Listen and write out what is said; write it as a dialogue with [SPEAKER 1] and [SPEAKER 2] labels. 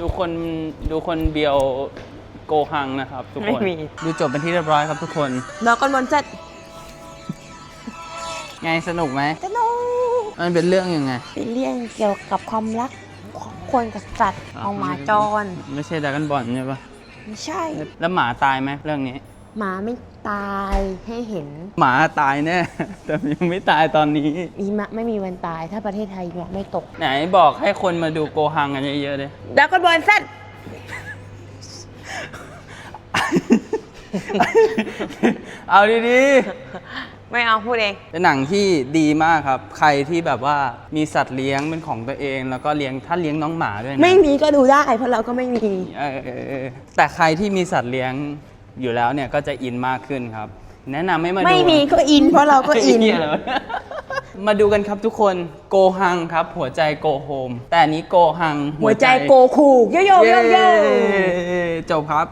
[SPEAKER 1] ดูคนเบียวโกหังนะครับทุกคนดูจบเป็นที่เรียบร้อยครับทุกคน
[SPEAKER 2] ดราก้อนบอลเสร็จ
[SPEAKER 1] ไงสนุกไหม
[SPEAKER 2] สนุก
[SPEAKER 1] มันเป็นเรื่องยังไง
[SPEAKER 2] เป็นเรื่องเกี่ยวกับความรักของคนกับสัตว์ของหมาจร
[SPEAKER 1] ไม่ใช่ดราก้อนบอลใช่ปะ
[SPEAKER 2] ไม่ใช่
[SPEAKER 1] แล้วหมาตายไหมเรื่องนี้
[SPEAKER 2] หมาไม่ตายให้เห็น
[SPEAKER 1] หมาตายแน่แต่ยังไม่ตายตอนนี้
[SPEAKER 2] ไม่มีวันตายถ้าประเทศไทยยังไม่ตก
[SPEAKER 1] ไหนบอกให้คนมาดูโกหังกันเยอะๆเลย
[SPEAKER 2] ดราก้อนบอลเสร็จ
[SPEAKER 1] เอาดี
[SPEAKER 2] ๆไม่เอาพูดเอง
[SPEAKER 1] เป็นหนังที่ดีมากครับใครที่แบบว่ามีสัตว์เลี้ยงเป็นของตัวเองแล้วก็เลี้ยงถ้าเลี้ยงน้องหมาด้วยนะ
[SPEAKER 2] ไม่มีก็ดูได้เพราะเราก็ไม่มี
[SPEAKER 1] แต่ใครที่มีสัตว์เลี้ยงอยู่แล้วเนี่ยก็จะอินมากขึ้นครับแนะนำให้มาดู
[SPEAKER 2] ไม่มีก็อินเพราะเราก็อิน
[SPEAKER 1] มาดูกันครับทุกคนโกหังครับหัวใจโกโฮมแต่อันนี้โกหัง
[SPEAKER 2] หัวใจโกคูโยโย่โยโย่
[SPEAKER 1] จบครับ